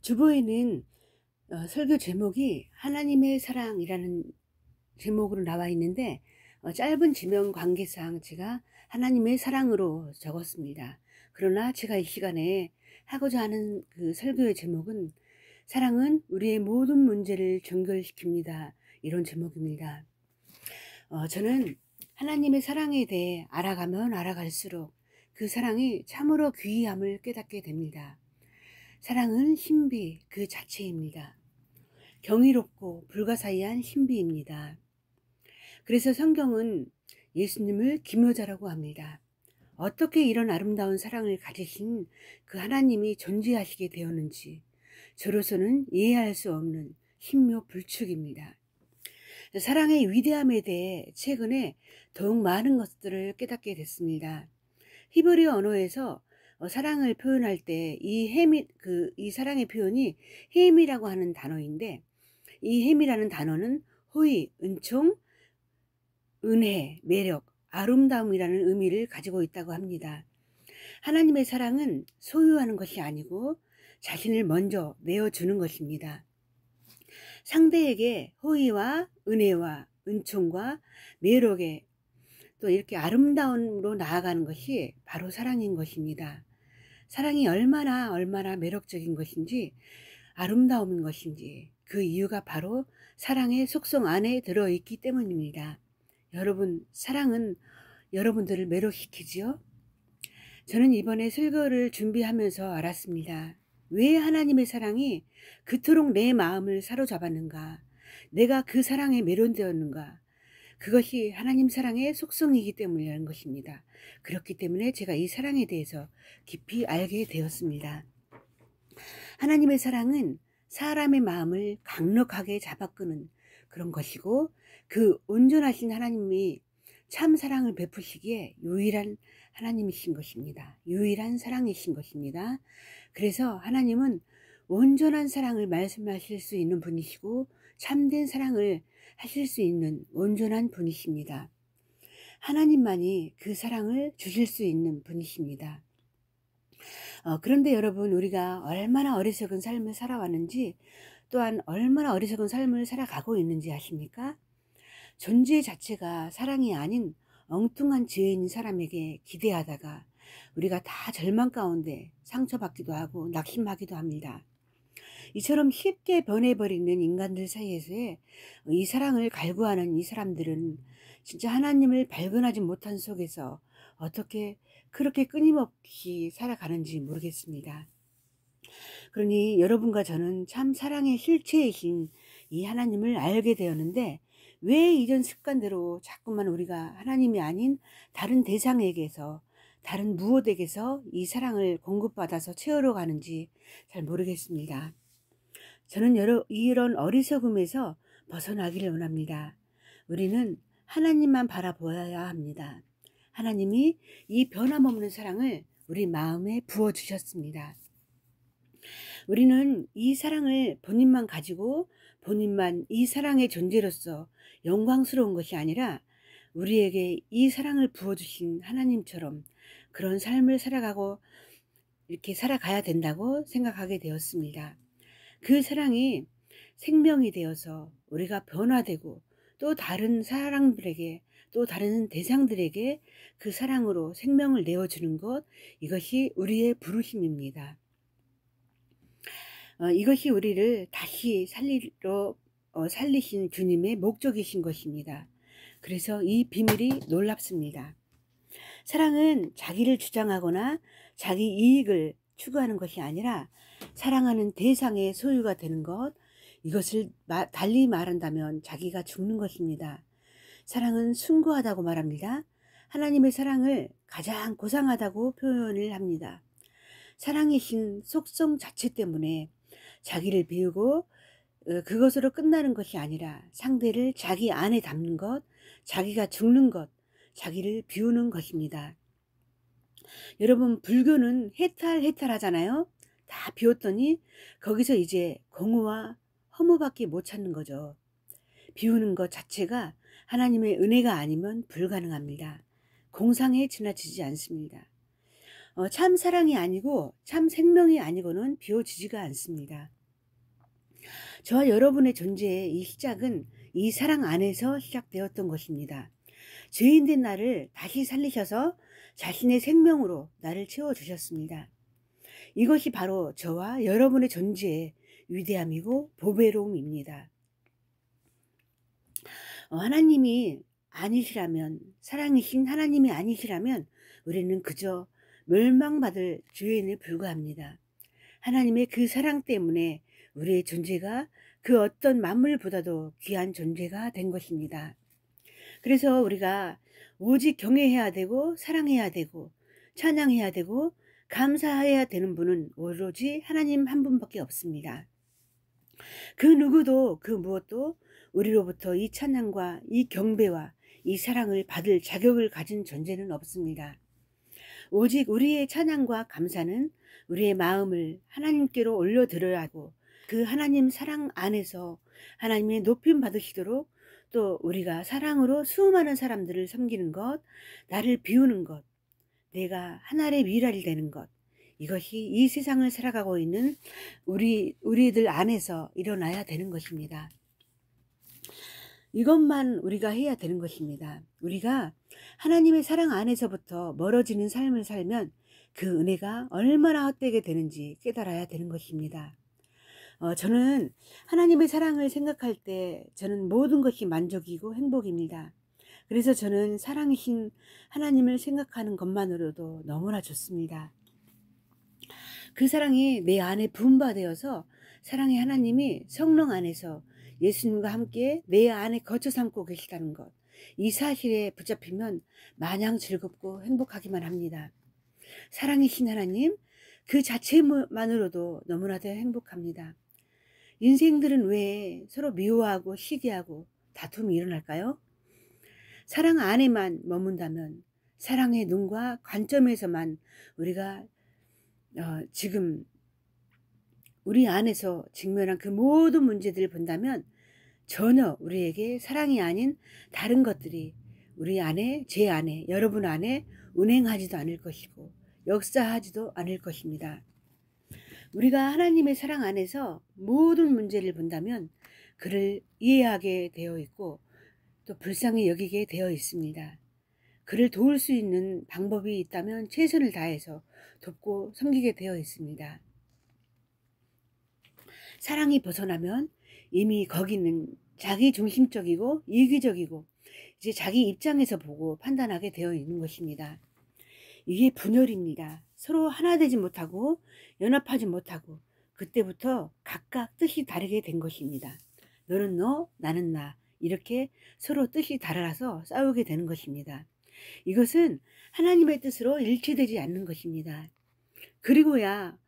주보에는 설교 제목이 하나님의 사랑이라는 제목으로 나와 있는데, 짧은 지명 관계상 제가 하나님의 사랑으로 적었습니다. 그러나 제가 이 시간에 하고자 하는 그 설교의 제목은 사랑은 우리의 모든 문제를 종결시킵니다. 이런 제목입니다. 저는 하나님의 사랑에 대해 알아가면 알아갈수록 그 사랑이 참으로 귀함을 깨닫게 됩니다. 사랑은 신비 그 자체입니다. 경이롭고 불가사의한 신비입니다. 그래서 성경은 예수님을 기묘자라고 합니다. 어떻게 이런 아름다운 사랑을 가지신 그 하나님이 존재하시게 되었는지 저로서는 이해할 수 없는 신묘불축입니다. 사랑의 위대함에 대해 최근에 더욱 많은 것들을 깨닫게 됐습니다. 히브리 언어에서 사랑을 표현할 때 이 사랑의 표현이 햄이라고 하는 단어인데, 이 햄이라는 단어는 호의, 은총, 은혜, 매력, 아름다움이라는 의미를 가지고 있다고 합니다. 하나님의 사랑은 소유하는 것이 아니고 자신을 먼저 내어주는 것입니다. 상대에게 호의와 은혜와 은총과 매력에 또 이렇게 아름다움으로 나아가는 것이 바로 사랑인 것입니다. 사랑이 얼마나 매력적인 것인지 아름다운 것인지 그 이유가 바로 사랑의 속성 안에 들어있기 때문입니다. 여러분, 사랑은 여러분들을 매력시키지요? 저는 이번에 설교를 준비하면서 알았습니다. 왜 하나님의 사랑이 그토록 내 마음을 사로잡았는가? 내가 그 사랑에 매료되었는가? 그것이 하나님 사랑의 속성이기 때문이라는 것입니다. 그렇기 때문에 제가 이 사랑에 대해서 깊이 알게 되었습니다. 하나님의 사랑은 사람의 마음을 강력하게 잡아끄는 그런 것이고, 그 온전하신 하나님이 참 사랑을 베푸시기에 유일한 하나님이신 것입니다. 유일한 사랑이신 것입니다. 그래서 하나님은 온전한 사랑을 말씀하실 수 있는 분이시고 참된 사랑을 하실 수 있는 온전한 분이십니다. 하나님만이 그 사랑을 주실 수 있는 분이십니다. 그런데 여러분, 우리가 얼마나 어리석은 삶을 살아왔는지, 또한 얼마나 어리석은 삶을 살아가고 있는지 아십니까? 존재 자체가 사랑이 아닌 엉뚱한 죄인 사람에게 기대하다가 우리가 다 절망 가운데 상처받기도 하고 낙심하기도 합니다. 이처럼 쉽게 변해버리는 인간들 사이에서의 이 사랑을 갈구하는 이 사람들은 진짜 하나님을 발견하지 못한 속에서 어떻게 그렇게 끊임없이 살아가는지 모르겠습니다. 그러니 여러분과 저는 참 사랑의 실체이신 이 하나님을 알게 되었는데, 왜 이전 습관대로 자꾸만 우리가 하나님이 아닌 다른 대상에게서, 다른 무엇에게서 이 사랑을 공급받아서 채우러 가는지 잘 모르겠습니다. 저는 이런 어리석음에서 벗어나기를 원합니다. 우리는 하나님만 바라보아야 합니다. 하나님이 이 변함없는 사랑을 우리 마음에 부어주셨습니다. 우리는 이 사랑을 본인만 가지고 본인만 이 사랑의 존재로서 영광스러운 것이 아니라 우리에게 이 사랑을 부어주신 하나님처럼 그런 삶을 살아가고 이렇게 살아가야 된다고 생각하게 되었습니다. 그 사랑이 생명이 되어서 우리가 변화되고 또 다른 사람들에게, 또 다른 대상들에게 그 사랑으로 생명을 내어주는 것, 이것이 우리의 부르심입니다. 이것이 우리를 다시 살리신 주님의 목적이신 것입니다. 그래서 이 비밀이 놀랍습니다. 사랑은 자기를 주장하거나 자기 이익을 추구하는 것이 아니라 사랑하는 대상의 소유가 되는 것, 이것을 달리 말한다면 자기가 죽는 것입니다. 사랑은 숭고하다고 말합니다. 하나님의 사랑을 가장 고상하다고 표현을 합니다. 사랑이신 속성 자체 때문에 자기를 비우고 그것으로 끝나는 것이 아니라 상대를 자기 안에 담는 것, 자기가 죽는 것, 자기를 비우는 것입니다. 여러분, 불교는 해탈하잖아요. 다 비웠더니 거기서 이제 공허와 허무밖에 못 찾는 거죠. 비우는 것 자체가 하나님의 은혜가 아니면 불가능합니다. 공상에 지나치지 않습니다. 참 사랑이 아니고 참 생명이 아니고는 비워지지가 않습니다. 저와 여러분의 존재의 이 시작은 이 사랑 안에서 시작되었던 것입니다. 죄인된 나를 다시 살리셔서 자신의 생명으로 나를 채워주셨습니다. 이것이 바로 저와 여러분의 존재의 위대함이고 보배로움입니다. 하나님이 아니시라면, 사랑이신 하나님이 아니시라면 우리는 그저 멸망받을 죄인에 불과합니다. 하나님의 그 사랑 때문에 우리의 존재가 그 어떤 만물보다도 귀한 존재가 된 것입니다. 그래서 우리가 오직 경외해야 되고 사랑해야 되고 찬양해야 되고 감사해야 되는 분은 오로지 하나님 한 분밖에 없습니다. 그 누구도 그 무엇도 우리로부터 이 찬양과 이 경배와 이 사랑을 받을 자격을 가진 존재는 없습니다. 오직 우리의 찬양과 감사는 우리의 마음을 하나님께로 올려드려야 하고 그 하나님 사랑 안에서 하나님의 높임 받으시도록 또 우리가 사랑으로 수많은 사람들을 섬기는 것, 나를 비우는 것, 내가 하나의 미랄이 되는 것, 이것이 이 세상을 살아가고 있는 우리들 안에서 일어나야 되는 것입니다. 이것만 우리가 해야 되는 것입니다. 우리가 하나님의 사랑 안에서부터 멀어지는 삶을 살면 그 은혜가 얼마나 헛되게 되는지 깨달아야 되는 것입니다. 저는 하나님의 사랑을 생각할 때 저는 모든 것이 만족이고 행복입니다. 그래서 저는 사랑이신 하나님을 생각하는 것만으로도 너무나 좋습니다. 그 사랑이 내 안에 부음받아서 사랑의 하나님이 성령 안에서 예수님과 함께 내 안에 거쳐 삼고 계시다는 것, 이 사실에 붙잡히면 마냥 즐겁고 행복하기만 합니다. 사랑이신 하나님 그 자체만으로도 너무나도 행복합니다. 인생들은 왜 서로 미워하고 시기하고 다툼이 일어날까요? 사랑 안에만 머문다면, 사랑의 눈과 관점에서만 우리가 지금 우리 안에서 직면한 그 모든 문제들을 본다면 전혀 우리에게 사랑이 아닌 다른 것들이 우리 안에, 제 안에, 여러분 안에 운행하지도 않을 것이고 역사하지도 않을 것입니다. 우리가 하나님의 사랑 안에서 모든 문제를 본다면 그를 이해하게 되어 있고 또 불쌍히 여기게 되어 있습니다. 그를 도울 수 있는 방법이 있다면 최선을 다해서 돕고 섬기게 되어 있습니다. 사랑이 벗어나면 이미 거기는 자기중심적이고 이기적이고 이제 자기 입장에서 보고 판단하게 되어 있는 것입니다. 이게 분열입니다. 서로 하나 되지 못하고 연합하지 못하고 그때부터 각각 뜻이 다르게 된 것입니다. 너는 너, 나는 나, 이렇게 서로 뜻이 달라서 싸우게 되는 것입니다. 이것은 하나님의 뜻으로 일치되지 않는 것입니다. 그리고야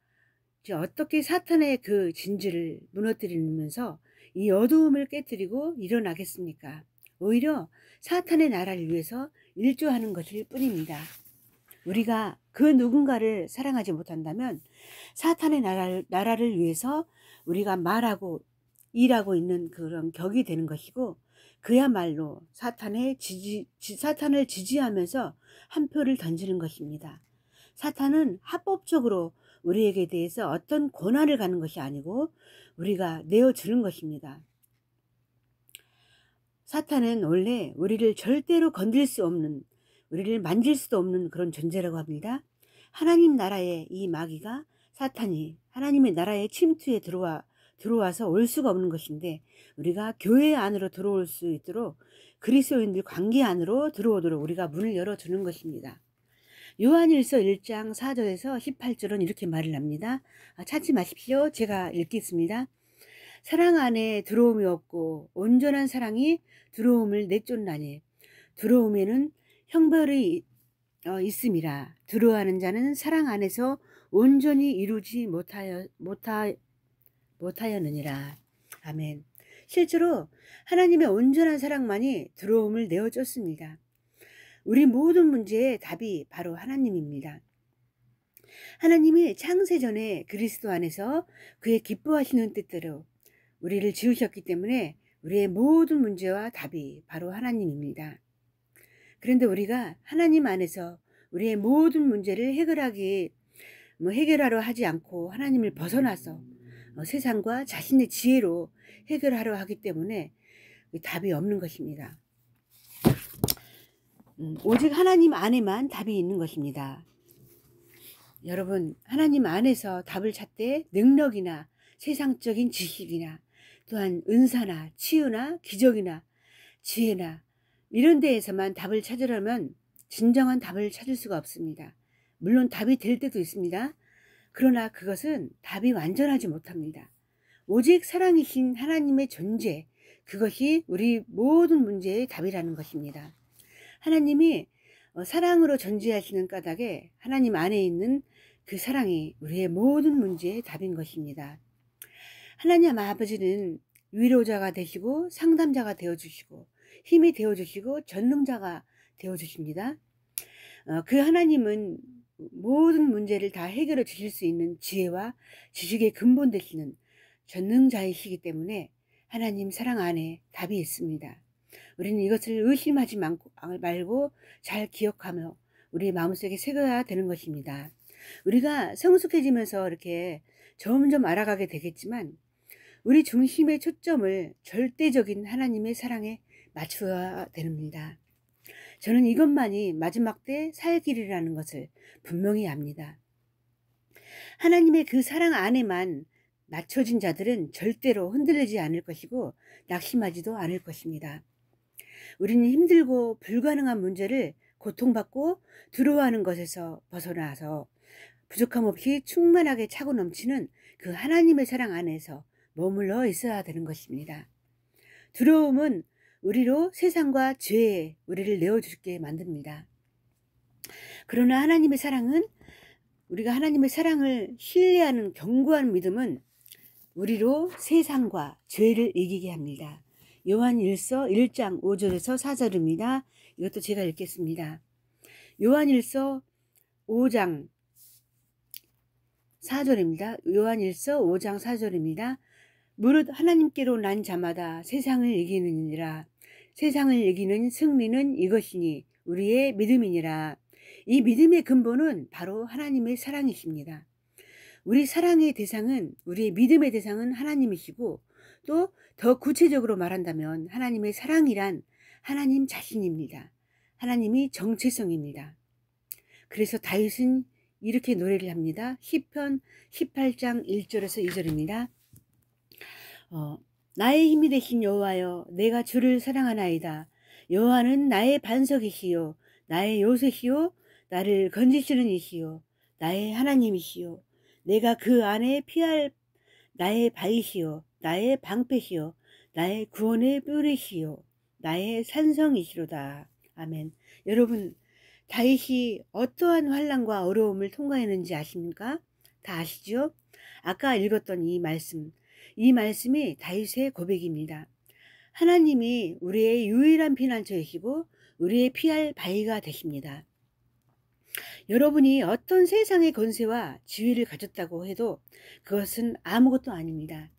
이제 어떻게 사탄의 그 진지를 무너뜨리면서 이 어두움을 깨뜨리고 일어나겠습니까? 오히려 사탄의 나라를 위해서 일조하는 것일 뿐입니다. 우리가 그 누군가를 사랑하지 못한다면 사탄의 나라를 위해서 우리가 말하고 일하고 있는 그런 격이 되는 것이고 그야말로 사탄을 지지하면서 한 표를 던지는 것입니다. 사탄은 합법적으로 우리에게 대해서 어떤 권한을 갖는 것이 아니고 우리가 내어주는 것입니다. 사탄은 원래 우리를 절대로 건들 수 없는, 우리를 만질 수도 없는 그런 존재라고 합니다. 하나님 나라의 이 마귀가 사탄이 하나님의 나라의 침투에 들어와서 올 수가 없는 것인데 우리가 교회 안으로 들어올 수 있도록 그리스도인들 관계 안으로 들어오도록 우리가 문을 열어주는 것입니다. 요한일서 1장 4절에서 18절은 이렇게 말을 합니다. 찾지 마십시오. 제가 읽겠습니다. 사랑 안에 들어옴이 없고 온전한 사랑이 들어옴을 내쫓나니 들어옴에는 형벌이 있음이라. 들어가는 자는 사랑 안에서 온전히 이루지 못하였느니라. 아멘. 실제로 하나님의 온전한 사랑만이 들어옴을 내어줬습니다. 우리 모든 문제의 답이 바로 하나님입니다. 하나님이 창세 전에 그리스도 안에서 그의 기뻐하시는 뜻대로 우리를 지으셨기 때문에 우리의 모든 문제와 답이 바로 하나님입니다. 그런데 우리가 하나님 안에서 우리의 모든 문제를 해결하려 하지 않고 하나님을 벗어나서 세상과 자신의 지혜로 해결하려 하기 때문에 답이 없는 것입니다. 오직 하나님 안에만 답이 있는 것입니다. 여러분, 하나님 안에서 답을 찾되 능력이나 세상적인 지식이나 또한 은사나 치유나 기적이나 지혜나 이런 데에서만 답을 찾으려면 진정한 답을 찾을 수가 없습니다. 물론 답이 될 때도 있습니다. 그러나 그것은 답이 완전하지 못합니다. 오직 사랑이신 하나님의 존재, 그것이 우리 모든 문제의 답이라는 것입니다. 하나님이 사랑으로 존재하시는 까닭에 하나님 안에 있는 그 사랑이 우리의 모든 문제의 답인 것입니다. 하나님 아버지는 위로자가 되시고 상담자가 되어주시고 힘이 되어주시고 전능자가 되어주십니다. 그 하나님은 모든 문제를 다 해결해 주실 수 있는 지혜와 지식의 근본 되시는 전능자이시기 때문에 하나님 사랑 안에 답이 있습니다. 우리는 이것을 의심하지 말고 잘 기억하며 우리 마음속에 새겨야 되는 것입니다. 우리가 성숙해지면서 이렇게 점점 알아가게 되겠지만 우리 중심의 초점을 절대적인 하나님의 사랑에 맞춰야 됩니다. 저는 이것만이 마지막 때 살 길이라는 것을 분명히 압니다. 하나님의 그 사랑 안에만 맞춰진 자들은 절대로 흔들리지 않을 것이고 낙심하지도 않을 것입니다. 우리는 힘들고 불가능한 문제를 고통받고 두려워하는 것에서 벗어나서 부족함 없이 충만하게 차고 넘치는 그 하나님의 사랑 안에서 머물러 있어야 되는 것입니다. 두려움은 우리로 세상과 죄에 우리를 내어주게 만듭니다. 그러나 하나님의 사랑은, 우리가 하나님의 사랑을 신뢰하는 견고한 믿음은 우리로 세상과 죄를 이기게 합니다. 요한일서 1장 5절에서 4절입니다. 이것도 제가 읽겠습니다. 요한일서 5장 4절입니다. 요한일서 5장 4절입니다. 무릇 하나님께로 난 자마다 세상을 이기느니라. 세상을 이기는 승리는 이것이니 우리의 믿음이니라. 이 믿음의 근본은 바로 하나님의 사랑이십니다. 우리 사랑의 대상은, 우리의 믿음의 대상은 하나님이시고, 또 더 구체적으로 말한다면 하나님의 사랑이란 하나님 자신입니다. 하나님이 정체성입니다. 그래서 다윗은 이렇게 노래를 합니다. 시편 18장 1절에서 2절입니다. 나의 힘이 되신 여호와여, 내가 주를 사랑하나이다. 여호와는 나의 반석이시요 나의 요새시요 나를 건지시는 이시요 나의 하나님이시요 내가 그 안에 피할 나의 바위시요 나의 방패시요 나의 구원의 뿔이시요 나의 산성이시로다. 아멘. 여러분, 다윗이 어떠한 환난과 어려움을 통과했는지 아십니까? 다 아시죠? 아까 읽었던 이 말씀이 다윗의 고백입니다. 하나님이 우리의 유일한 피난처이시고 우리의 피할 바위가 되십니다. 여러분이 어떤 세상의 권세와 지위를 가졌다고 해도 그것은 아무것도 아닙니다.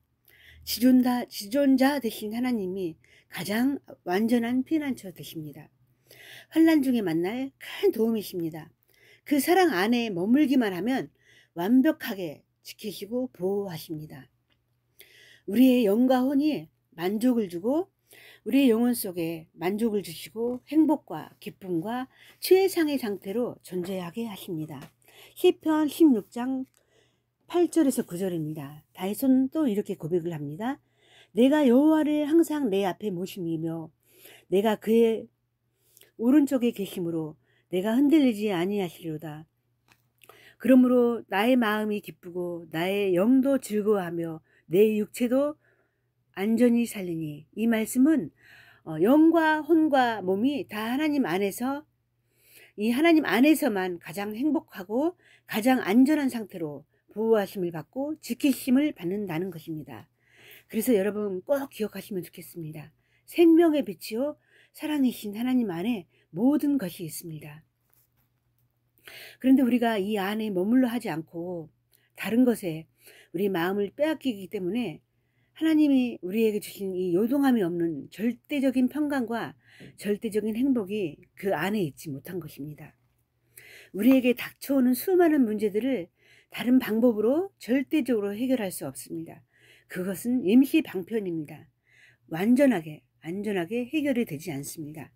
지존자 되신 하나님이 가장 완전한 피난처 되십니다. 환난 중에 만날 큰 도움이십니다. 그 사랑 안에 머물기만 하면 완벽하게 지키시고 보호하십니다. 우리의 영과 혼이 만족을 주고 우리의 영혼 속에 만족을 주시고 행복과 기쁨과 최상의 상태로 존재하게 하십니다. 시편 16장 8절에서 9절입니다. 다윗은 또 이렇게 고백을 합니다. 내가 여호와를 항상 내 앞에 모심이며 내가 그의 오른쪽에 계심으로 내가 흔들리지 아니하시리로다. 그러므로 나의 마음이 기쁘고 나의 영도 즐거워하며 내 육체도 안전히 살리니. 이 말씀은 영과 혼과 몸이 다 하나님 안에서, 이 하나님 안에서만 가장 행복하고 가장 안전한 상태로 보호하심을 받고 지키심을 받는다는 것입니다. 그래서 여러분 꼭 기억하시면 좋겠습니다. 생명의 빛이요 사랑이신 하나님 안에 모든 것이 있습니다. 그런데 우리가 이 안에 머물러 하지 않고 다른 것에 우리 마음을 빼앗기기 때문에 하나님이 우리에게 주신 이 요동함이 없는 절대적인 평강과 절대적인 행복이 그 안에 있지 못한 것입니다. 우리에게 닥쳐오는 수많은 문제들을 다른 방법으로 절대적으로 해결할 수 없습니다. 그것은 임시 방편입니다. 안전하게 해결이 되지 않습니다.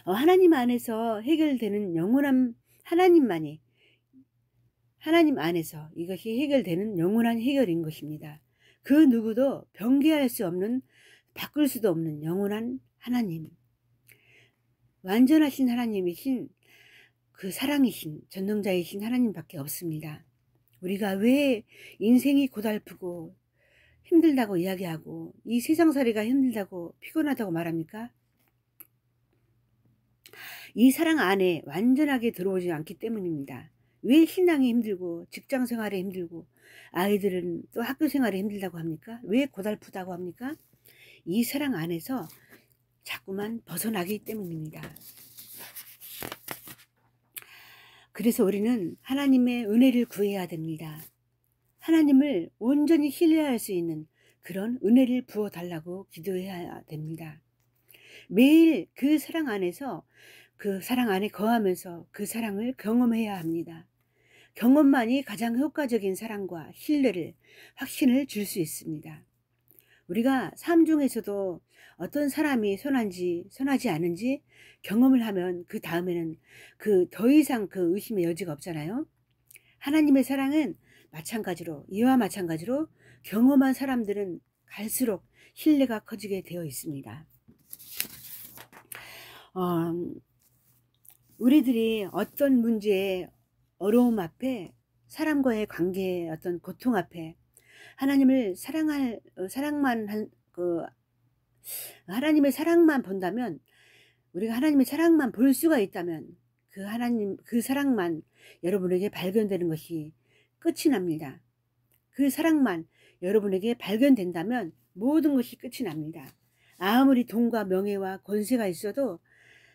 하나님 안에서 해결되는 영원한 하나님 안에서 이것이 해결되는 영원한 해결인 것입니다. 그 누구도 변개할 수 없는, 바꿀 수도 없는 영원한 하나님, 완전하신 하나님이신, 그 사랑이신 전능자이신 하나님밖에 없습니다. 우리가 왜 인생이 고달프고 힘들다고 이야기하고 이 세상살이가 힘들다고 피곤하다고 말합니까? 이 사랑 안에 완전하게 들어오지 않기 때문입니다. 왜 신앙이 힘들고 직장생활이 힘들고 아이들은 또 학교생활이 힘들다고 합니까? 왜 고달프다고 합니까? 이 사랑 안에서 자꾸만 벗어나기 때문입니다. 그래서 우리는 하나님의 은혜를 구해야 됩니다. 하나님을 온전히 신뢰할 수 있는 그런 은혜를 부어달라고 기도해야 됩니다. 매일 그 사랑 안에서, 그 사랑 안에 거하면서 그 사랑을 경험해야 합니다. 경험만이 가장 효과적인 사랑과 신뢰를, 확신을 줄 수 있습니다. 우리가 삶 중에서도 어떤 사람이 선한지 선하지 않은지 경험을 하면 그 다음에는 더 이상 그 의심의 여지가 없잖아요. 하나님의 사랑은 이와 마찬가지로 경험한 사람들은 갈수록 신뢰가 커지게 되어 있습니다. 우리들이 어떤 문제의 어려움 앞에, 사람과의 관계의 어떤 고통 앞에 하나님의 사랑만 본다면, 우리가 하나님의 사랑만 볼 수가 있다면 그 사랑만 여러분에게 발견되는 것이 끝이 납니다. 그 사랑만 여러분에게 발견된다면 모든 것이 끝이 납니다. 아무리 돈과 명예와 권세가 있어도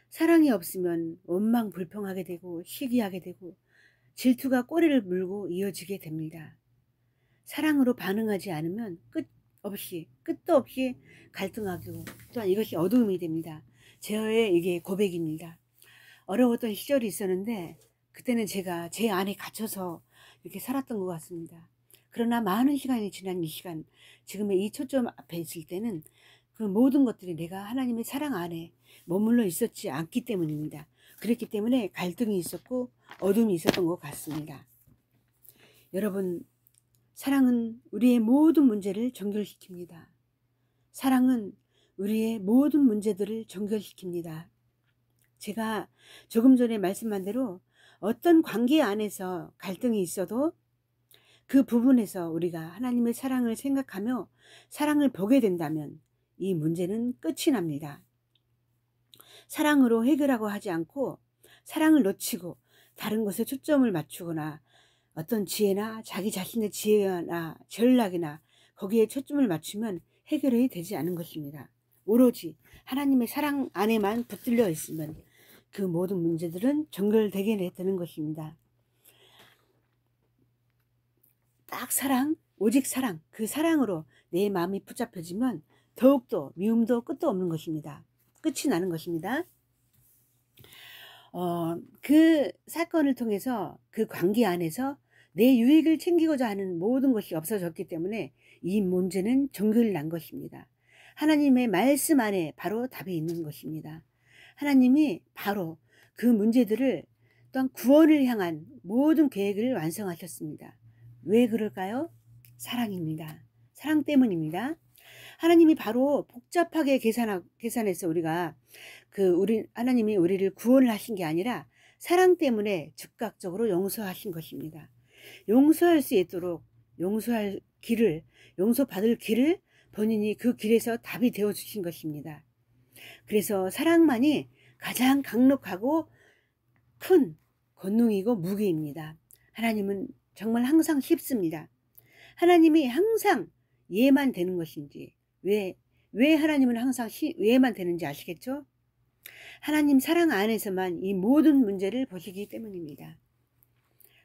사랑이 없으면 원망불평하게 되고 시기하게 되고 질투가 꼬리를 물고 이어지게 됩니다. 사랑으로 반응하지 않으면 끝도 없이 갈등하고 또한 이것이 어두움이 됩니다. 제어의 이게 고백입니다. 어려웠던 시절이 있었는데 그때는 제가 제 안에 갇혀서 이렇게 살았던 것 같습니다. 그러나 많은 시간이 지난 이 시간, 지금의 이 초점 앞에 있을 때는 그 모든 것들이 내가 하나님의 사랑 안에 머물러 있었지 않기 때문입니다. 그렇기 때문에 갈등이 있었고 어둠이 있었던 것 같습니다. 여러분, 사랑은 우리의 모든 문제를 정결시킵니다. 사랑은 우리의 모든 문제들을 정결시킵니다. 제가 조금 전에 말씀한 대로 어떤 관계 안에서 갈등이 있어도 그 부분에서 우리가 하나님의 사랑을 생각하며 사랑을 보게 된다면 이 문제는 끝이 납니다. 사랑으로 해결하고 하지 않고 사랑을 놓치고 다른 것에 초점을 맞추거나 어떤 지혜나 자기 자신의 지혜나 전략이나 거기에 초점을 맞추면 해결이 되지 않은 것입니다. 오로지 하나님의 사랑 안에만 붙들려 있으면 그 모든 문제들은 정결되게 되는 것입니다. 딱 사랑, 오직 사랑, 그 사랑으로 내 마음이 붙잡혀지면 더욱더 미움도 끝도 없는 것입니다. 끝이 나는 것입니다. 그 사건을 통해서 그 관계 안에서 내 유익을 챙기고자 하는 모든 것이 없어졌기 때문에 이 문제는 정결이 난 것입니다. 하나님의 말씀 안에 바로 답이 있는 것입니다. 하나님이 바로 그 문제들을 또한 구원을 향한 모든 계획을 완성하셨습니다. 왜 그럴까요? 사랑입니다. 사랑 때문입니다. 하나님이 바로 복잡하게 계산해서 하나님이 우리를 구원을 하신 게 아니라 사랑 때문에 즉각적으로 용서하신 것입니다. 용서할 수 있도록 용서받을 길을 본인이 그 길에서 답이 되어 주신 것입니다. 그래서 사랑만이 가장 강력하고 큰 권능이고 무기입니다. 하나님은 정말 항상 쉽습니다. 하나님이 항상 예만 되는 것인지, 왜 하나님은 항상 예만 되는지 아시겠죠? 하나님 사랑 안에서만 이 모든 문제를 보시기 때문입니다.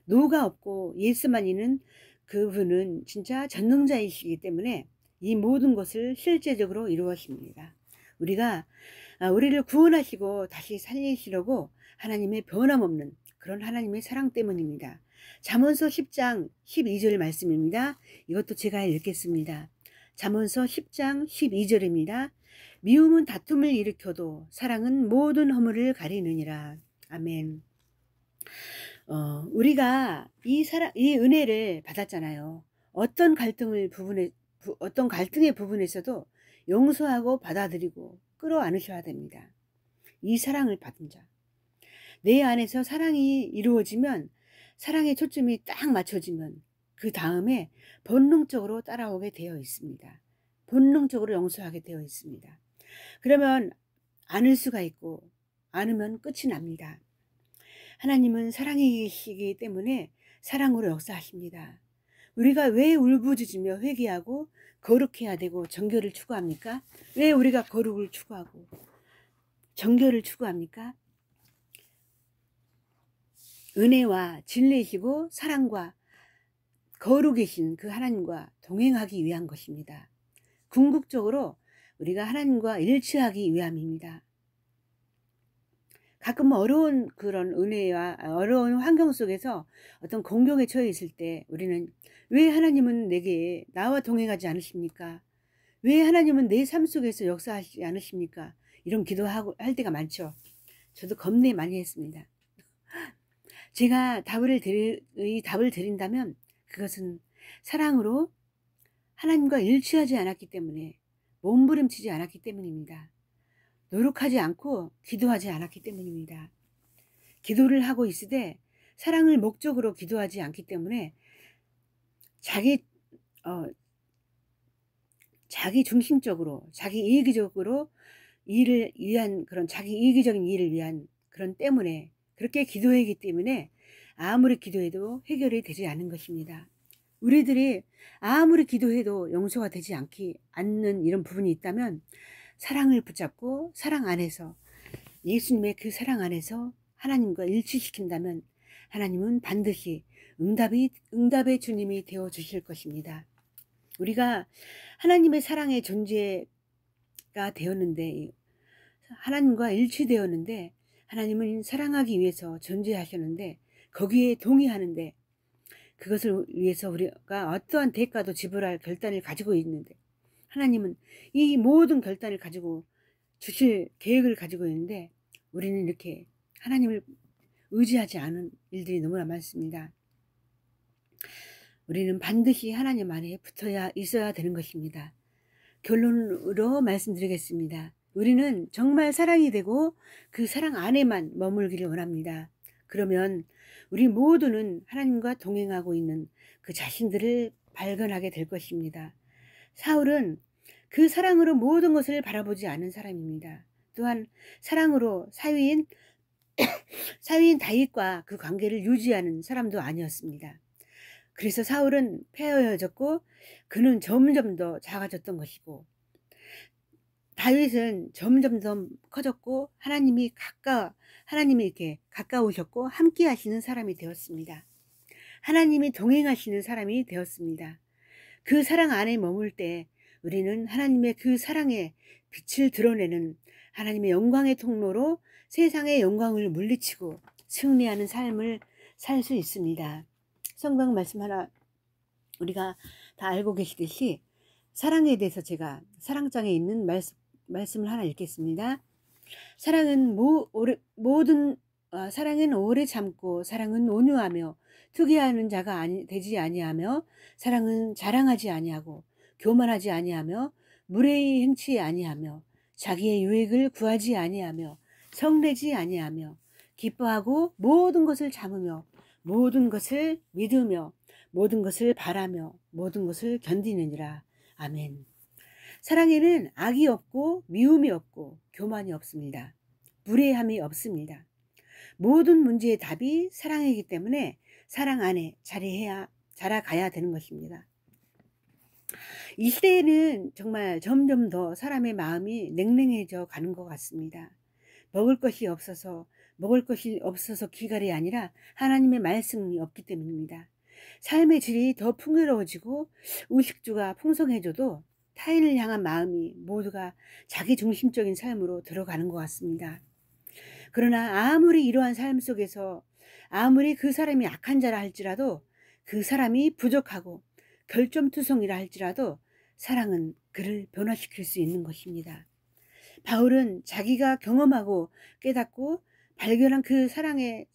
노가 없고 예수만 있는 그분은 진짜 전능자이시기 때문에 이 모든 것을 실제적으로 이루었습니다. 우리를 구원하시고 다시 살리시려고 하나님의 변함없는 그런 하나님의 사랑 때문입니다. 잠언서 10장 12절 말씀입니다. 이것도 제가 읽겠습니다. 잠언서 10장 12절입니다. 미움은 다툼을 일으켜도 사랑은 모든 허물을 가리느니라. 아멘. 우리가 이 은혜를 받았잖아요. 어떤 갈등의 부분에서도 용서하고 받아들이고 끌어안으셔야 됩니다. 이 사랑을 받은 자. 내 안에서 사랑이 이루어지면, 사랑의 초점이 딱 맞춰지면 그 다음에 본능적으로 따라오게 되어 있습니다. 본능적으로 용서하게 되어 있습니다. 그러면 안을 수가 있고 안으면 끝이 납니다. 하나님은 사랑이시기 때문에 사랑으로 역사하십니다. 우리가 왜 울부짖으며 회개하고 거룩해야 되고 정결을 추구합니까? 왜 우리가 거룩을 추구하고 정결을 추구합니까? 은혜와 진리이시고 사랑과 거룩이신 그 하나님과 동행하기 위한 것입니다. 궁극적으로 우리가 하나님과 일치하기 위함입니다. 가끔 어려운 그런 은혜와 어려운 환경 속에서 어떤 공경에 처해 있을 때 우리는 왜 하나님은 내게 나와 동행하지 않으십니까? 왜 하나님은 내 삶 속에서 역사하지 않으십니까? 이런 기도하고 할 때가 많죠. 저도 겁내 많이 했습니다. 제가 답을 드린다면 그것은 사랑으로 하나님과 일치하지 않았기 때문에, 몸부림치지 않았기 때문입니다. 노력하지 않고 기도하지 않았기 때문입니다. 기도를 하고 있으되 사랑을 목적으로 기도하지 않기 때문에 자기 중심적으로, 자기 이기적으로 일을 위한 그런 자기 이기적인 일을 위한 그런 때문에, 그렇게 기도하기 때문에 아무리 기도해도 해결이 되지 않는 것입니다. 우리들이 아무리 기도해도 용서가 되지 않는 이런 부분이 있다면 사랑을 붙잡고 사랑 안에서, 예수님의 그 사랑 안에서 하나님과 일치시킨다면 하나님은 반드시 응답의 주님이 되어 주실 것입니다. 우리가 하나님의 사랑의 존재가 되었는데, 하나님과 일치되었는데, 하나님은 사랑하기 위해서 존재하셨는데 거기에 동의하는데, 그것을 위해서 우리가 어떠한 대가도 지불할 결단을 가지고 있는데, 하나님은 이 모든 결단을 가지고 주실 계획을 가지고 있는데 우리는 이렇게 하나님을 의지하지 않은 일들이 너무나 많습니다. 우리는 반드시 하나님 안에 붙어야 있어야 되는 것입니다. 결론으로 말씀드리겠습니다. 우리는 정말 사랑이 되고 그 사랑 안에만 머물기를 원합니다. 그러면 우리 모두는 하나님과 동행하고 있는 그 자신들을 발견하게 될 것입니다. 사울은 그 사랑으로 모든 것을 바라보지 않은 사람입니다. 또한 사랑으로 사위인 다윗과 그 관계를 유지하는 사람도 아니었습니다. 그래서 사울은 폐허해졌고 그는 점점 더 작아졌던 것이고, 다윗은 점점 더 커졌고 하나님이 이렇게 가까우셨고 함께 하시는 사람이 되었습니다. 하나님이 동행하시는 사람이 되었습니다. 그 사랑 안에 머물 때 우리는 하나님의 그 사랑의 빛을 드러내는 하나님의 영광의 통로로 세상의 영광을 물리치고 승리하는 삶을 살 수 있습니다. 성경 말씀 하나 우리가 다 알고 계시듯이 사랑에 대해서 제가 사랑장에 있는 말씀을 하나 읽겠습니다. 사랑은 오래 참고 사랑은 온유하며 투기하는 자가 되지 아니하며, 사랑은 자랑하지 아니하고 교만하지 아니하며 무례히 행치 아니하며 자기의 유익을 구하지 아니하며 성내지 아니하며 기뻐하고 모든 것을 참으며 모든 것을 믿으며 모든 것을 바라며 모든 것을 견디느니라. 아멘. 사랑에는 악이 없고 미움이 없고 교만이 없습니다. 무례함이 없습니다. 모든 문제의 답이 사랑이기 때문에 사랑 안에 자라가야 되는 것입니다. 이 시대에는 정말 점점 더 사람의 마음이 냉랭해져 가는 것 같습니다. 먹을 것이 없어서 기갈이 아니라 하나님의 말씀이 없기 때문입니다. 삶의 질이 더 풍요로워지고 의식주가 풍성해져도 타인을 향한 마음이 모두가 자기중심적인 삶으로 들어가는 것 같습니다. 그러나 아무리 이러한 삶 속에서 아무리 그 사람이 악한 자라 할지라도, 그 사람이 부족하고 결점투성이라 할지라도 사랑은 그를 변화시킬 수 있는 것입니다. 바울은 자기가 경험하고 깨닫고 발견한 그 사랑의,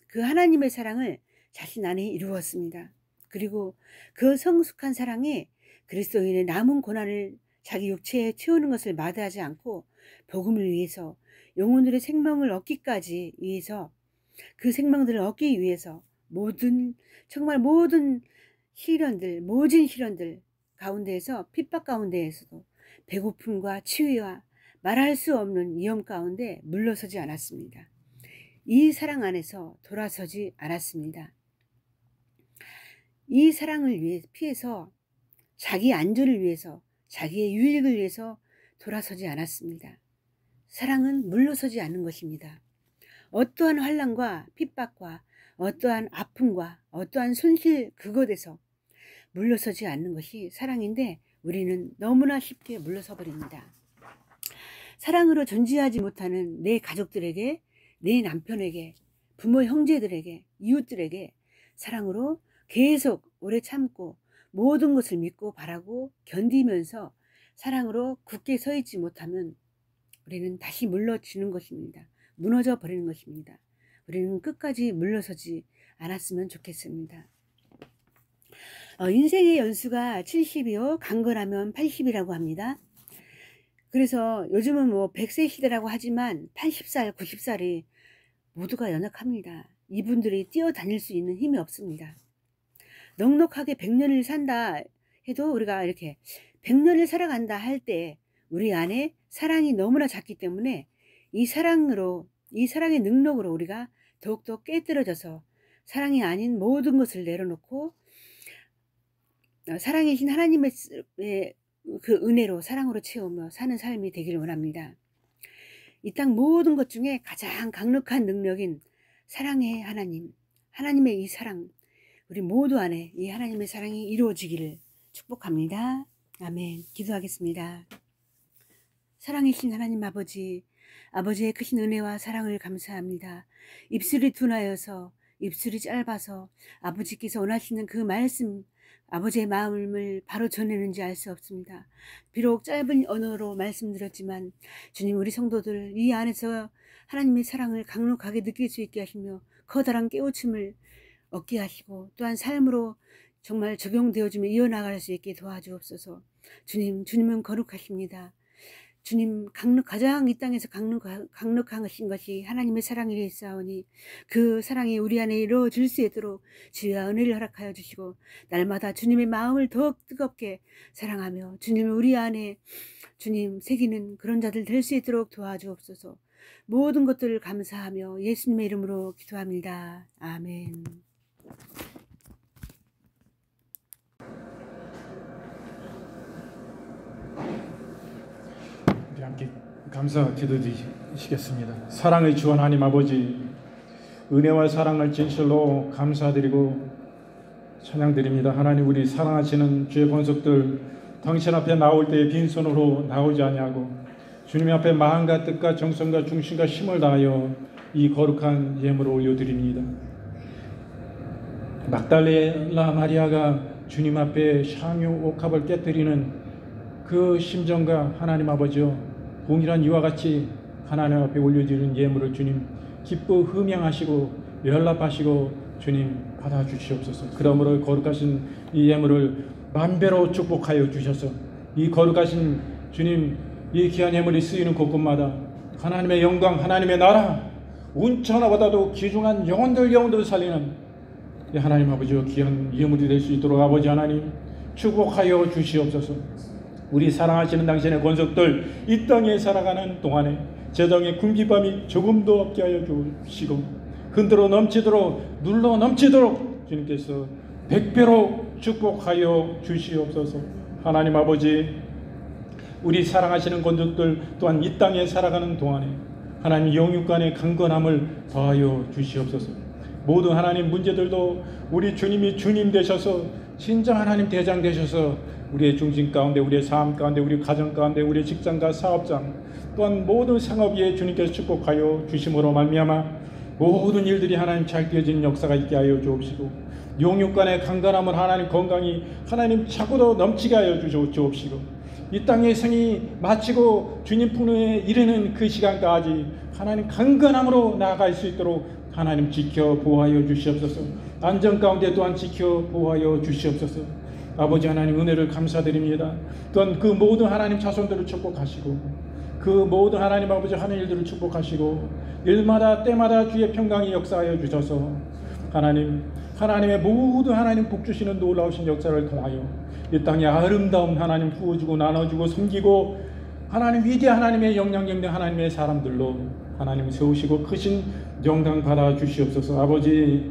그 하나님의 사랑을 자신 안에 이루었습니다. 그리고 그 성숙한 사랑이 그리스도인의 남은 고난을 자기 육체에 채우는 것을 마다하지 않고 복음을 위해서, 영혼들의 생명을 얻기까지 위해서, 그 생명들을 얻기 위해서 정말 모든 시련들, 모진 시련들 가운데에서, 핍박 가운데에서도 배고픔과 치유와 말할 수 없는 위험 가운데 물러서지 않았습니다. 이 사랑 안에서 돌아서지 않았습니다. 이 사랑을 피해서 자기 안전을 위해서, 자기의 유익을 위해서 돌아서지 않았습니다. 사랑은 물러서지 않는 것입니다. 어떠한 환난과 핍박과 어떠한 아픔과 어떠한 손실, 그것에서 물러서지 않는 것이 사랑인데 우리는 너무나 쉽게 물러서 버립니다. 사랑으로 존재하지 못하는 내 가족들에게, 내 남편에게, 부모 형제들에게, 이웃들에게 사랑으로 계속 오래 참고 모든 것을 믿고 바라고 견디면서 사랑으로 굳게 서 있지 못하면 우리는 다시 물러지는 것입니다. 무너져 버리는 것입니다. 우리는 끝까지 물러서지 않았으면 좋겠습니다. 인생의 연수가 70이요 강건하면 80이라고 합니다. 그래서 요즘은 뭐 100세 시대라고 하지만 80살, 90살이 모두가 연약합니다. 이분들이 뛰어다닐 수 있는 힘이 없습니다. 넉넉하게 100년을 산다 해도 우리가 이렇게 100년을 살아간다 할 때 우리 안에 사랑이 너무나 작기 때문에 이 사랑의 능력으로 우리가 더욱더 깨뜨려져서 사랑이 아닌 모든 것을 내려놓고 사랑이신 하나님의 그 은혜로, 사랑으로 채우며 사는 삶이 되기를 원합니다. 이 땅 모든 것 중에 가장 강력한 능력인 사랑의 하나님, 하나님의 이 사랑, 우리 모두 안에 이 하나님의 사랑이 이루어지기를 축복합니다. 아멘. 기도하겠습니다. 사랑이신 하나님 아버지, 아버지의 크신 은혜와 사랑을 감사합니다. 입술이 둔하여서, 입술이 짧아서 아버지께서 원하시는 그 말씀, 아버지의 마음을 바로 전했는지 알 수 없습니다. 비록 짧은 언어로 말씀드렸지만 주님, 우리 성도들 이 안에서 하나님의 사랑을 강력하게 느낄 수 있게 하시며 커다란 깨우침을 얻게 하시고 또한 삶으로 정말 적용되어지며 이어나갈 수 있게 도와주옵소서. 주님, 주님은 거룩하십니다. 주님, 가장 이 땅에서 강력하신 것이 하나님의 사랑이리사오니 그 사랑이 우리 안에 이루어질 수 있도록 지혜와 은혜를 허락하여 주시고 날마다 주님의 마음을 더욱 뜨겁게 사랑하며 주님을 우리 안에 주님 새기는 그런 자들 될 수 있도록 도와주옵소서. 모든 것들을 감사하며 예수님의 이름으로 기도합니다. 아멘. 함께 감사 기도드리시겠습니다. 사랑의 주 하나님 아버지, 은혜와 사랑을 진실로 감사드리고 찬양드립니다. 하나님, 우리 사랑하시는 주의 권속들 당신 앞에 나올 때 빈손으로 나오지 아니하고 주님 앞에 마음과 뜻과 정성과 중심과 힘을 다하여 이 거룩한 예물을 올려드립니다. 막달레나 마리아가 주님 앞에 향유 옥합을 깨뜨리는 그 심정과 하나님 아버지여, 동일한 이와 같이 하나님 앞에 올려드리는 예물을 주님 기뻐 흠양하시고 연락하시고 주님 받아주시옵소서. 그러므로 거룩하신 이 예물을 만배로 축복하여 주셔서 이 거룩하신 주님 이 귀한 예물이 쓰이는 곳곳마다 하나님의 영광, 하나님의 나라, 운천하보다도 귀중한 영혼들 살리는 이 하나님 아버지여 귀한 예물이 될 수 있도록 아버지 하나님 축복하여 주시옵소서. 우리 사랑하시는 당신의 권속들 이 땅에 살아가는 동안에 재정의 궁핍함이 조금도 없게 하여 주시고 흔들어 넘치도록 눌러 넘치도록 주님께서 100배로 축복하여 주시옵소서. 하나님 아버지, 우리 사랑하시는 권속들 또한 이 땅에 살아가는 동안에 하나님 영육간의 강건함을 더하여 주시옵소서. 모든 하나님 문제들도 우리 주님이 주님 되셔서 진정 하나님 대장 되셔서 우리의 중심 가운데, 우리의 삶 가운데, 우리 가정 가운데, 우리의 직장과 사업장 또한 모든 상업 위에 주님께서 축복하여 주심으로 말미암아 모든 일들이 하나님 잘 되어지는 역사가 있게 하여 주옵시고, 용육간의 강건함을 하나님 건강이 하나님 차고도 넘치게 하여 주옵시고, 이 땅의 생이 마치고 주님 품에 이르는 그 시간까지 하나님 강건함으로 나아갈 수 있도록 하나님 지켜 보호하여 주시옵소서. 안전 가운데 또한 지켜 보호하여 주시옵소서. 아버지 하나님 은혜를 감사드립니다. 또한 그 모든 하나님 자손들을 축복하시고, 그 모든 하나님 아버지 하는 일들을 축복하시고, 일마다 때마다 주의 평강이 역사하여 주셔서 하나님의 모든 하나님 복 주시는 놀라우신 역사를 통하여 이 땅에 아름다운 하나님 부어주고 나눠주고 섬기고 하나님 위대한 하나님의 영향력 있는 하나님의 사람들로 하나님 세우시고 크신 영광 받아 주시옵소서. 아버지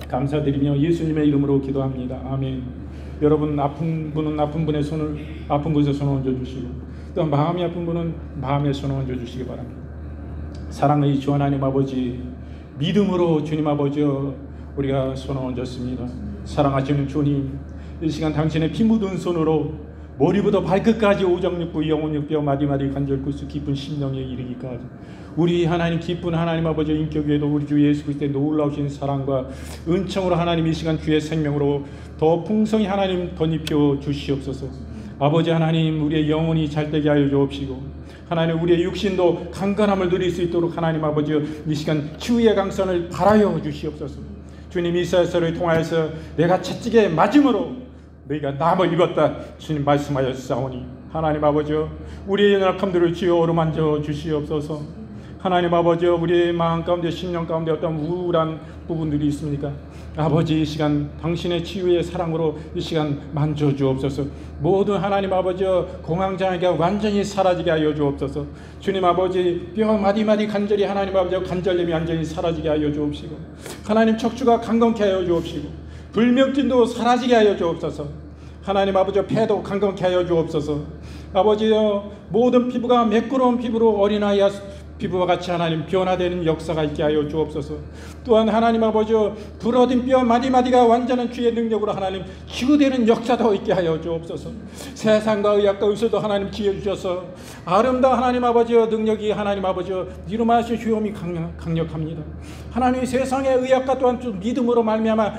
감사드리며 예수님의 이름으로 기도합니다. 아멘. 여러분 아픈 분은 아픈 분의 손을 아픈 곳에 손을 얹어 주시고, 또 마음이 아픈 분은 마음에 손을 얹어 주시기 바랍니다. 사랑의 주 하나님 아버지, 믿음으로 주님 아버지 우리가 손을 얹었습니다. 사랑하시는 주님, 이 시간 당신의 피 묻은 손으로 머리부터 발끝까지 오장육부 영혼육뼈 마디마디 관절구수 깊은 심령에 이르기까지 우리 하나님 깊은 하나님 아버지 인격 위에도 우리 주 예수 그리스도의 놀라우신 사랑과 은총으로 하나님 이 시간 주의 생명으로 더 풍성히 하나님 덧입혀 주시옵소서. 아버지 하나님, 우리의 영혼이 잘되게 하여 주옵시고, 하나님 우리의 육신도 강건함을 누릴 수 있도록 하나님 아버지 이 시간 치유의 강선을 바라여 주시옵소서. 주님 이사야서를 통하여서 내가 채찍에 맞음으로 너희가 남을 입었다 주님 말씀하였사오니, 하나님 아버지 우리의 연약함들을 주여 어루만져 주시옵소서. 하나님 아버지 우리의 마음 가운데 심령 가운데 어떤 우울한 부분들이 있습니까? 아버지 이 시간 당신의 치유의 사랑으로 이 시간 만져주옵소서. 모든 하나님 아버지 공황장애가 완전히 사라지게 하여 주옵소서. 주님 아버지 뼈 마디마디 관절이 하나님 아버지 관절염이 완전히 사라지게 하여 주옵시고, 하나님 척추가 강건케 하여 주옵시고, 불면증도 사라지게 하여 주옵소서. 하나님 아버지 폐도 강건케 하여 주옵소서. 아버지여 모든 피부가 매끄러운 피부로 어린아이 피부와 같이 하나님 변화되는 역사가 있게 하여 주옵소서. 또한 하나님 아버지 부러진 뼈 마디마디가 완전한 주의 능력으로 하나님 치유되는 역사도 있게 하여 주옵소서. 세상과 의학과 의술도 하나님 지어주셔서 아름다운 하나님 아버지 능력이 하나님 아버지 이름하신 주염이 강력합니다. 하나님 세상의 의학과 또한 좀 믿음으로 말미암아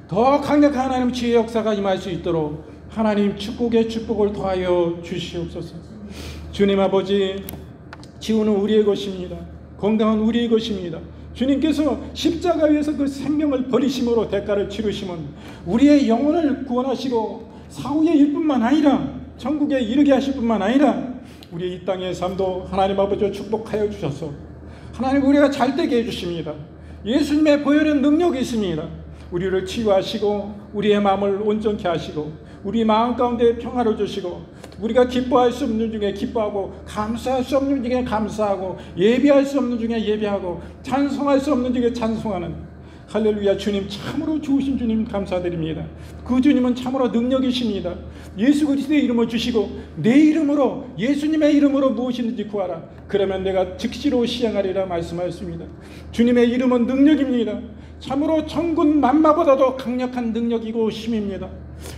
더 강력한 하나님 지혜의 역사가 임할 수 있도록 하나님 축복의 축복을 더하여 주시옵소서. 주님 아버지, 치유는 우리의 것입니다. 건강은 우리의 것입니다. 주님께서 십자가 위에서 그 생명을 버리심으로 대가를 치르심은 우리의 영혼을 구원하시고 사후의 일뿐만 아니라 천국에 이르게 하실 뿐만 아니라 우리의 이 땅의 삶도 하나님 아버지 축복하여 주셔서 하나님 우리가 잘되게 해주십니다. 예수님의 보혈의 능력이 있습니다. 우리를 치유하시고 우리의 마음을 온전케 하시고 우리 마음 가운데 평화를 주시고 우리가 기뻐할 수 없는 중에 기뻐하고 감사할 수 없는 중에 감사하고 예배할 수 없는 중에 예배하고 찬송할 수 없는 중에 찬송하는 할렐루야. 주님 참으로 좋으신 주님 감사드립니다. 그 주님은 참으로 능력이십니다. 예수 그리스도의 이름을 주시고 내 이름으로 예수님의 이름으로 무엇이든지 구하라 그러면 내가 즉시로 시행하리라 말씀하였습니다. 주님의 이름은 능력입니다. 참으로 천군 만마보다도 강력한 능력이고 힘입니다.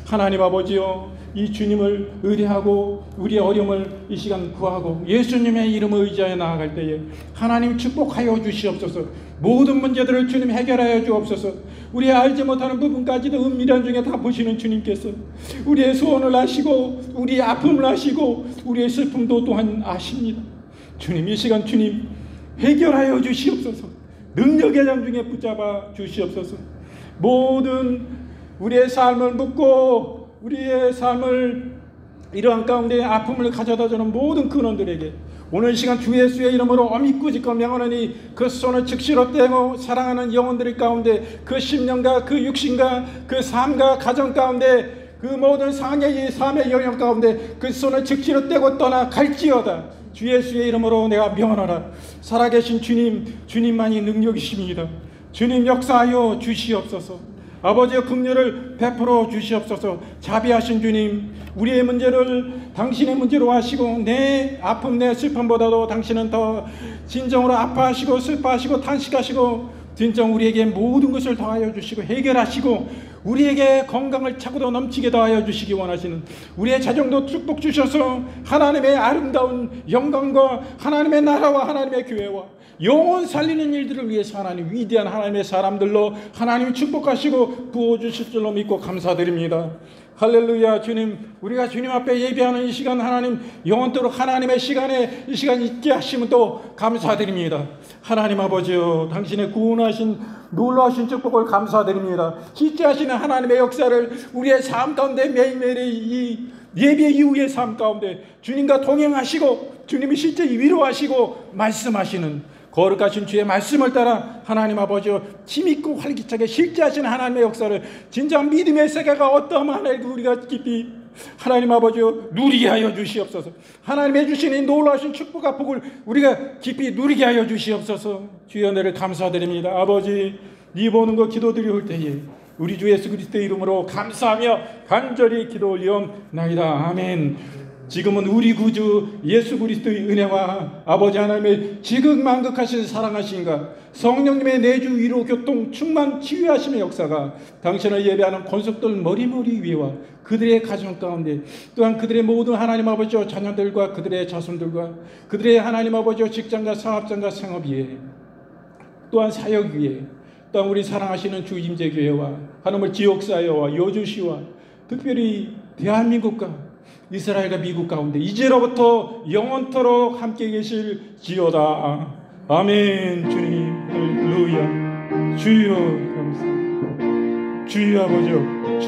하나님 아버지여, 이 주님을 의뢰하고 우리의 어려움을 이 시간 구하고 예수님의 이름을 의지하여 나아갈 때에 하나님 축복하여 주시옵소서. 모든 문제들을 주님 해결하여 주옵소서. 우리의 알지 못하는 부분까지도 은밀한 중에 다 보시는 주님께서 우리의 소원을 아시고 우리의 아픔을 아시고 우리의 슬픔도 또한 아십니다. 주님 이 시간 주님 해결하여 주시옵소서. 능력의 장중에 붙잡아 주시옵소서. 모든 우리의 삶을 묻고 우리의 삶을 이러한 가운데 아픔을 가져다주는 모든 근원들에게 오늘 시간 주 예수의 이름으로 어미꾸짓고 명하노니 그 손을 즉시로 떼고 사랑하는 영혼들 가운데 그 심령과 그 육신과 그 삶과 가정 가운데 그 모든 삶의 영역 가운데 그 손을 즉시로 떼고 떠나 갈지어다. 주 예수의 이름으로 내가 명하노라. 살아계신 주님, 주님만이 능력이십니다. 주님 역사하여 주시옵소서. 아버지의 긍휼을 베풀어 주시옵소서. 자비하신 주님, 우리의 문제를 당신의 문제로 하시고 내 아픔 내 슬픔보다도 당신은 더 진정으로 아파하시고 슬퍼하시고 탄식하시고 진정 우리에게 모든 것을 더하여 주시고 해결하시고 우리에게 건강을 차고도 넘치게 더하여 주시기 원하시는 우리의 자정도 축복 주셔서 하나님의 아름다운 영광과 하나님의 나라와 하나님의 교회와 영혼 살리는 일들을 위해서 하나님, 위대한 하나님의 사람들로 하나님이 축복하시고 부어주실 줄로 믿고 감사드립니다. 할렐루야. 주님, 우리가 주님 앞에 예배하는 이 시간, 하나님 영원토록 하나님의 시간에 이 시간 있게 하시면 또 감사드립니다. 하나님 아버지요, 당신의 구원하신 놀라우신 축복을 감사드립니다. 실제 하시는 하나님의 역사를 우리의 삶 가운데, 매일매일의 이 예배 이후의 삶 가운데 주님과 동행하시고 주님이 실제 위로하시고 말씀하시는 거룩하신 주의 말씀을 따라 하나님 아버지요, 힘있고 활기차게 실제 하시는 하나님의 역사를, 진정 믿음의 세계가 어떠한 우리가 깊이 하나님 아버지요 누리게 하여 주시옵소서. 하나님의 주시는 놀라우신 축복과 복을 우리가 깊이 누리게 하여 주시옵소서. 주여, 은혜를 감사드립니다. 아버지, 이 보는 거 기도드리올 때에 우리 주 예수 그리스도의 이름으로 감사하며 간절히 기도 올리옵나이다. 아멘. 지금은 우리 구주 예수 그리스도의 은혜와 아버지 하나님의 지극만극하신 사랑하신가, 성령님의 내주 위로 교통 충만 치유하심의 역사가 당신을 예배하는 권속들 머리머리 위와 그들의 가정 가운데, 또한 그들의 모든 하나님 아버지와 자녀들과 그들의 자손들과 그들의 하나님 아버지와 직장과 사업장과 생업 위에, 또한 사역 위에, 또한 우리 사랑하시는 주 임재교회와 하나님의 지역사회와 여주시와 특별히 대한민국과 이스라엘과 미국 가운데 이제로부터 영원토록 함께 계실지어다. 아멘. 주님, 할렐루야. 주여 감사합니다. 주여 아버지요,